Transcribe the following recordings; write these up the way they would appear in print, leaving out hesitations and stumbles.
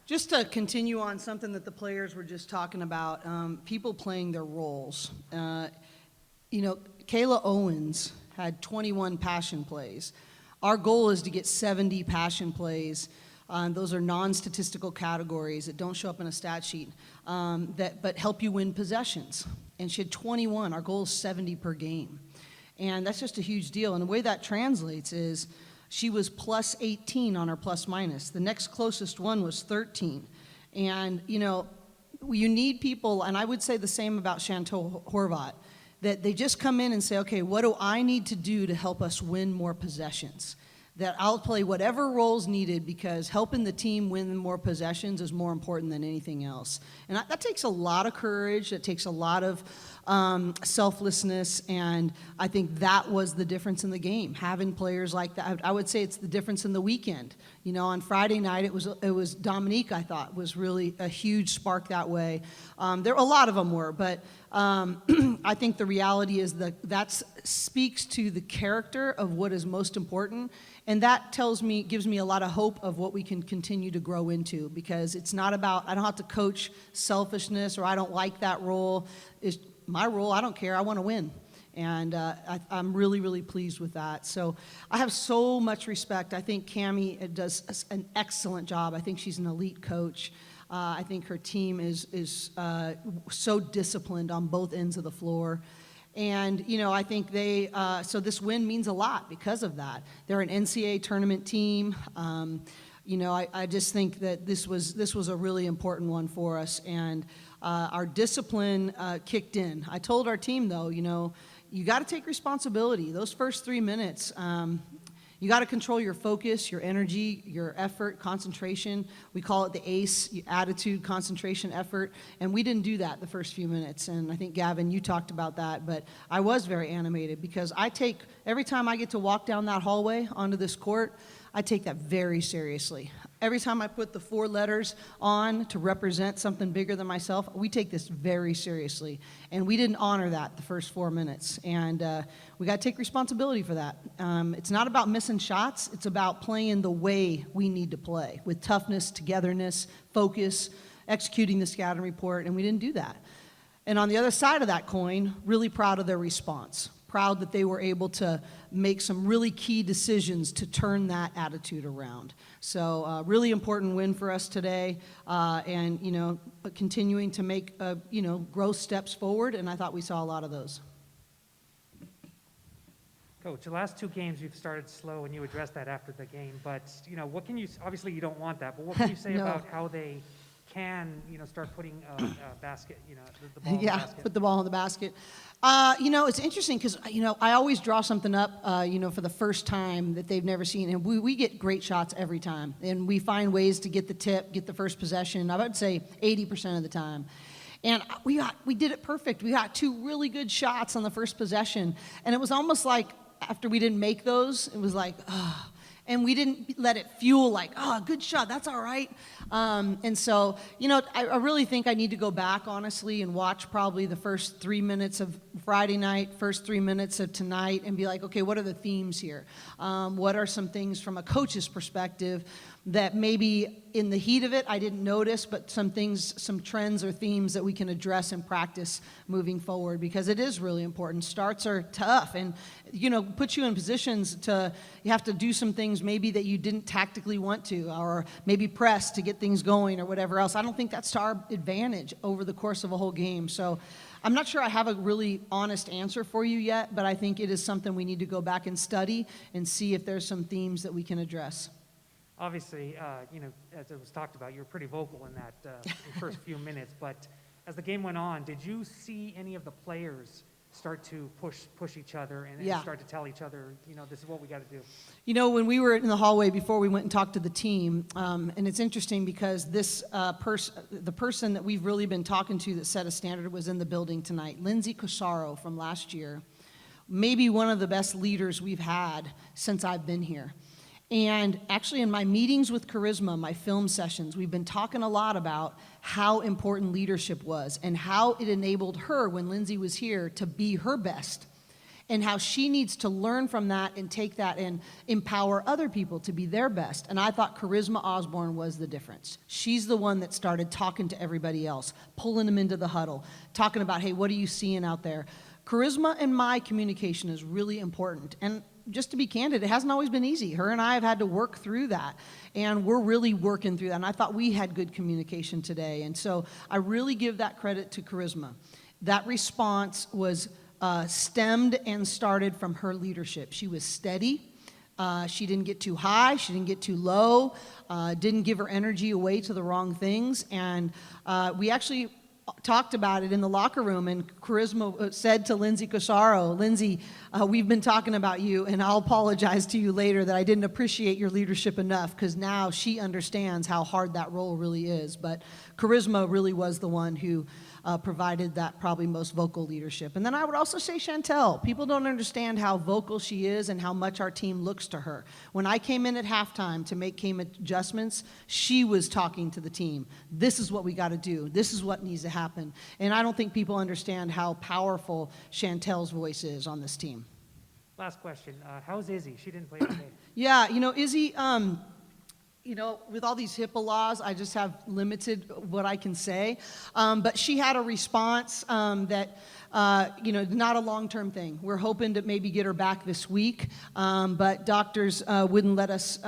Just to continue on something that the players were just talking about, people playing their roles. Kayla Owens had 21 passion plays. Our goal is to get 70 passion plays. Those are non-statistical categories that don't show up in a stat sheet, but help you win possessions. And she had 21. Our goal is 70 per game. And that's just a huge deal. And the way that translates is she was plus 18 on her plus minus. The next closest one was 13. And, you need people, and I would say the same about Chantal Horvat, that they just come in and say, okay, what do I need to do to help us win more possessions? That I'll play whatever roles needed because helping the team win more possessions is more important than anything else. And that takes a lot of courage. That takes a lot of selflessness. And I think that was the difference in the game, having players like that. I would say it's the difference in the weekend. On Friday night, it was Dominique, I thought, was really a huge spark that way. A lot of them were, but I think the reality is that speaks to the character of what is most important. And that gives me a lot of hope of what we can continue to grow into, because it's not about, I don't have to coach selfishness or I don't like that role. It's my role, I don't care, I want to win. And I'm really, really pleased with that. So I have so much respect. I think Cammie does an excellent job. I think she's an elite coach. I think her team is so disciplined on both ends of the floor. And, I think so this win means a lot because of that. They're an NCAA tournament team. I just think that this was a really important one for us. And our discipline kicked in. I told our team, though, you got to take responsibility. Those first 3 minutes, you got to control your focus, your energy, your effort, concentration. We call it the ACE, attitude, concentration, effort. And we didn't do that the first few minutes. And I think, Gavin, you talked about that. But I was very animated because every time I get to walk down that hallway onto this court, I take that very seriously. Every time I put the 4 letters on to represent something bigger than myself, we take this very seriously. And we didn't honor that the first 4 minutes. And we got to take responsibility for that. It's not about missing shots. It's about playing the way we need to play, with toughness, togetherness, focus, executing the scouting report, and we didn't do that. And on the other side of that coin, really proud of their response. Proud that they were able to make some really key decisions to turn that attitude around. So really important win for us today, and continuing to make growth steps forward, and I thought we saw a lot of those. Coach, the last 2 games you've started slow, and you addressed that after the game, but what can you, obviously you don't want that, but what can you say No. about how they can start putting basket, the ball in the basket? Put the ball in the basket. It's interesting because, I always draw something up, for the first time that they've never seen. And we get great shots every time. And we find ways to get the tip, get the first possession, I would say 80% of the time. And we did it perfect. We got 2 really good shots on the first possession. And it was almost like after we didn't make those, it was like, and we didn't let it fuel like, good shot, that's all right. And so, I really think I need to go back, honestly, and watch probably the first 3 minutes of Friday night, first 3 minutes of tonight, and be like, okay, what are the themes here? What are some things from a coach's perspective that maybe in the heat of it I didn't notice, but some trends or themes that we can address and practice moving forward, because it is really important. Starts are tough and, put you in positions you have to do some things maybe that you didn't tactically want to, or maybe press to get things going or whatever else. I don't think that's to our advantage over the course of a whole game. So I'm not sure I have a really honest answer for you yet, but I think it is something we need to go back and study and see if there's some themes that we can address. Obviously, as it was talked about, you were pretty vocal in that first few minutes, but as the game went on, did you see any of the players start to push each other and start to tell each other, this is what we got to do? When we were in the hallway before we went and talked to the team, and it's interesting because the person that we've really been talking to that set a standard was in the building tonight, Lindsay Cosaro from last year, maybe one of the best leaders we've had since I've been here. And actually in my meetings with Charisma, my film sessions, we've been talking a lot about how important leadership was and how it enabled her when Lindsay was here to be her best. and how she needs to learn from that and take that and empower other people to be their best. And I thought Charisma Osborne was the difference. She's the one that started talking to everybody else, pulling them into the huddle, talking about, hey, what are you seeing out there? Charisma and my communication is really important. And just to be candid, it hasn't always been easy. Her and I have had to work through that, and we're really working through that. And I thought we had good communication today. And so I really give that credit to Charisma. That response was stemmed and started from her leadership. She was steady. She didn't get too high. She didn't get too low. Didn't give her energy away to the wrong things. And we actually talked about it in the locker room, and Charisma said to Lindsay Cosaro, Lindsay, we've been talking about you, and I'll apologize to you later that I didn't appreciate your leadership enough, because now she understands how hard that role really is. But Charisma really was the one who provided that probably most vocal leadership. And then I would also say Chantel. People don't understand how vocal she is and how much our team looks to her. When I came in at halftime to make game adjustments, she was talking to the team. This is what we got to do. This is what needs to happen. And I don't think people understand how powerful Chantel's voice is on this team. Last question. How's Izzy? She didn't play today. Yeah, Izzy, with all these HIPAA laws, I just have limited what I can say. But she had a response that, not a long-term thing. We're hoping to maybe get her back this week, but doctors wouldn't let us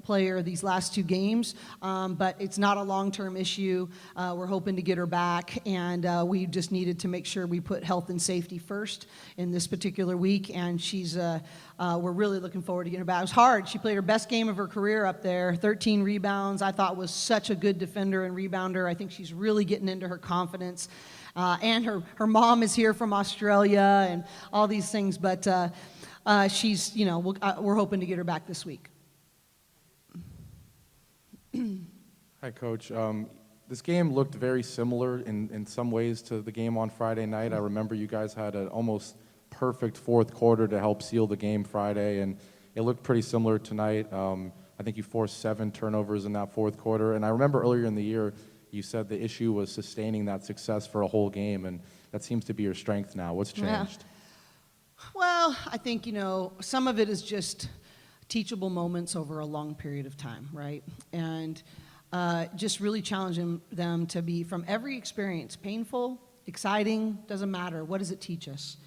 play her these last 2 games. But it's not a long-term issue. We're hoping to get her back, and we just needed to make sure we put health and safety first in this particular week, and we're really looking forward to getting her back. It was hard. She played her best game of her career up there, 13 rebounds. I thought was such a good defender and rebounder. I think she's really getting into her confidence. And her mom is here from Australia and all these things, but she's, we're hoping to get her back this week. Hi, Coach. This game looked very similar in some ways to the game on Friday night. I remember you guys had an almost perfect fourth quarter to help seal the game Friday, and it looked pretty similar tonight. I think you forced 7 turnovers in that fourth quarter, and I remember earlier in the year you said the issue was sustaining that success for a whole game, and that seems to be your strength now. What's changed? Yeah. Well, I think, some of it is just teachable moments over a long period of time, right? And just really challenging them to be, from every experience, painful, exciting, doesn't matter. What does it teach us?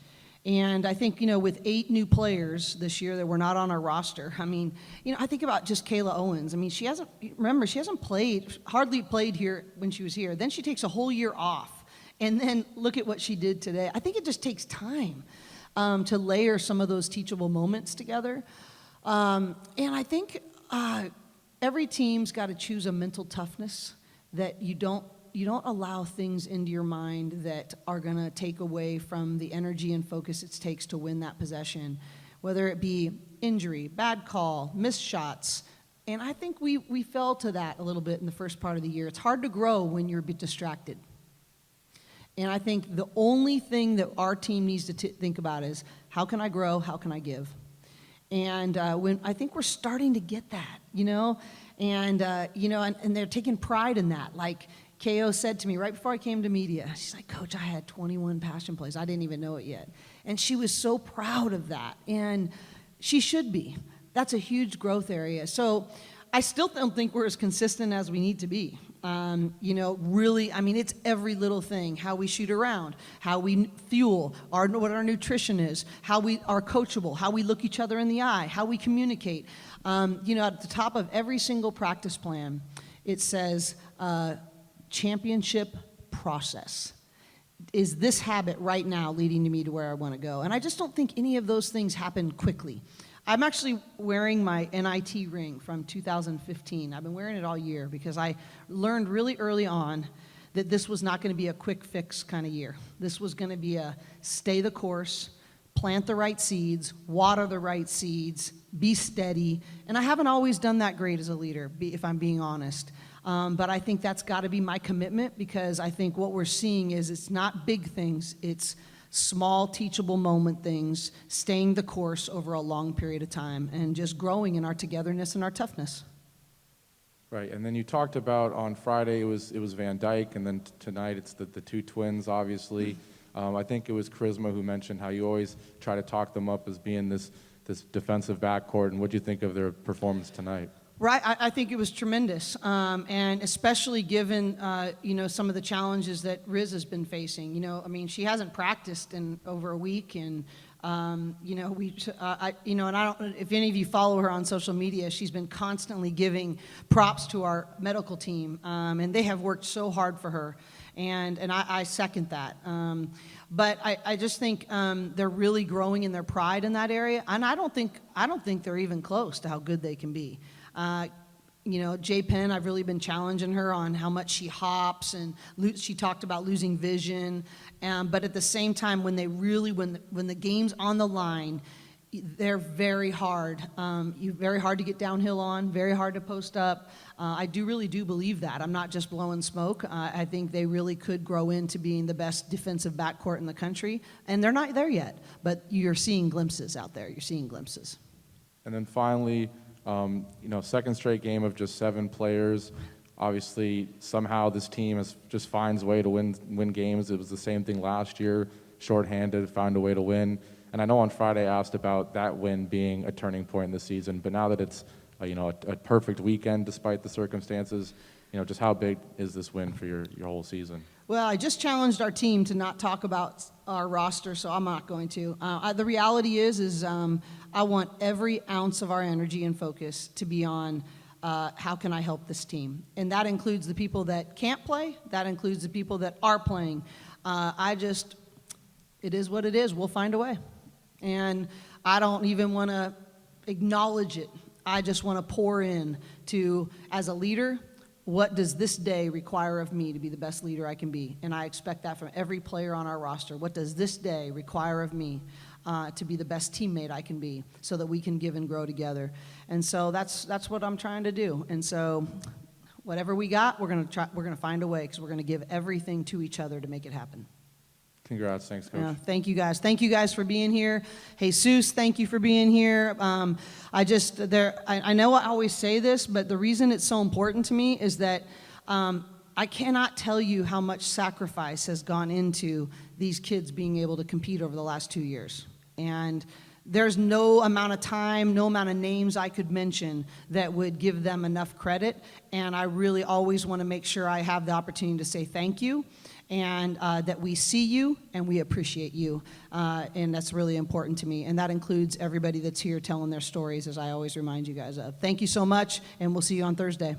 And I think, with 8 new players this year that were not on our roster, I think about just Kayla Owens. she hasn't hardly played here when she was here. Then she takes a whole year off. And then look at what she did today. I think it just takes time to layer some of those teachable moments together. And I think every team's got to choose a mental toughness that you don't allow things into your mind that are going to take away from the energy and focus it takes to win that possession, whether it be injury, bad call, missed shots. And I think we fell to that a little bit in the first part of the year. It's hard to grow when you're a bit distracted. And I think the only thing that our team needs to think about is, how can I grow? How can I give? And when I think we're starting to get that, and they're taking pride in that. Like KO said to me right before I came to media, she's like, Coach, I had 21 passion plays. I didn't even know it yet. And she was so proud of that. And she should be. That's a huge growth area. So I still don't think we're as consistent as we need to be. Really, it's every little thing, how we shoot around, how we fuel, what our nutrition is, how we are coachable, how we look each other in the eye, how we communicate. At the top of every single practice plan, it says championship process. Is this habit right now leading me to where I want to go? And I just don't think any of those things happen quickly. I'm actually wearing my NIT ring from 2015. I've been wearing it all year because I learned really early on that this was not going to be a quick fix kind of year. This was going to be a stay the course, plant the right seeds, water the right seeds, be steady. And I haven't always done that great as a leader, if I'm being honest. But I think that's got to be my commitment, because I think what we're seeing is it's not big things, it's small teachable moment things, staying the course over a long period of time, and just growing in our togetherness and our toughness. Right, and then you talked about on Friday it was Van Dyke, and then tonight it's the 2 twins, obviously. I think it was Charisma who mentioned how you always try to talk them up as being this defensive backcourt, and what do you think of their performance tonight? Right, I think it was tremendous, and especially given some of the challenges that Riz has been facing. I mean, she hasn't practiced in over a week, and and I don't. If any of you follow her on social media, she's been constantly giving props to our medical team, and they have worked so hard for her, and I second that. But I just think they're really growing in their pride in that area, and I don't think they're even close to how good they can be. Jay Penn, I've really been challenging her on how much she hops, and she talked about losing vision. But at the same time, when the game's on the line, they're very hard. Very hard to get downhill on, very hard to post up. I really do believe that. I'm not just blowing smoke. I think they really could grow into being the best defensive backcourt in the country, and they're not there yet. But you're seeing glimpses out there. You're seeing glimpses. And then finally, second straight game of just 7 players. Obviously, somehow this team just finds a way to win games. It was the same thing last year, shorthanded, found a way to win. And I know on Friday I asked about that win being a turning point in the season, but now that it's a perfect weekend despite the circumstances, just how big is this win for your whole season? Well, I just challenged our team to not talk about our roster, so I'm not going to. The reality is I want every ounce of our energy and focus to be on how can I help this team. And that includes the people that can't play. That includes the people that are playing. It is what it is. We'll find a way. And I don't even want to acknowledge it. I just want to pour in to, as a leader, what does this day require of me to be the best leader I can be? And I expect that from every player on our roster. What does this day require of me to be the best teammate I can be, so that we can give and grow together? And so that's what I'm trying to do. And so whatever we got, we're going to find a way, because we're going to give everything to each other to make it happen. Congrats. Thanks, Coach. Yeah, thank you guys. Thank you guys for being here. Jesus, thank you for being here. I know I always say this, but the reason it's so important to me is that I cannot tell you how much sacrifice has gone into these kids being able to compete over the last 2 years. And there's no amount of time, no amount of names I could mention that would give them enough credit. And I really always want to make sure I have the opportunity to say thank you, and that we see you and we appreciate you. And that's really important to me. And that includes everybody that's here telling their stories, as I always remind you guys of. Thank you so much, and we'll see you on Thursday.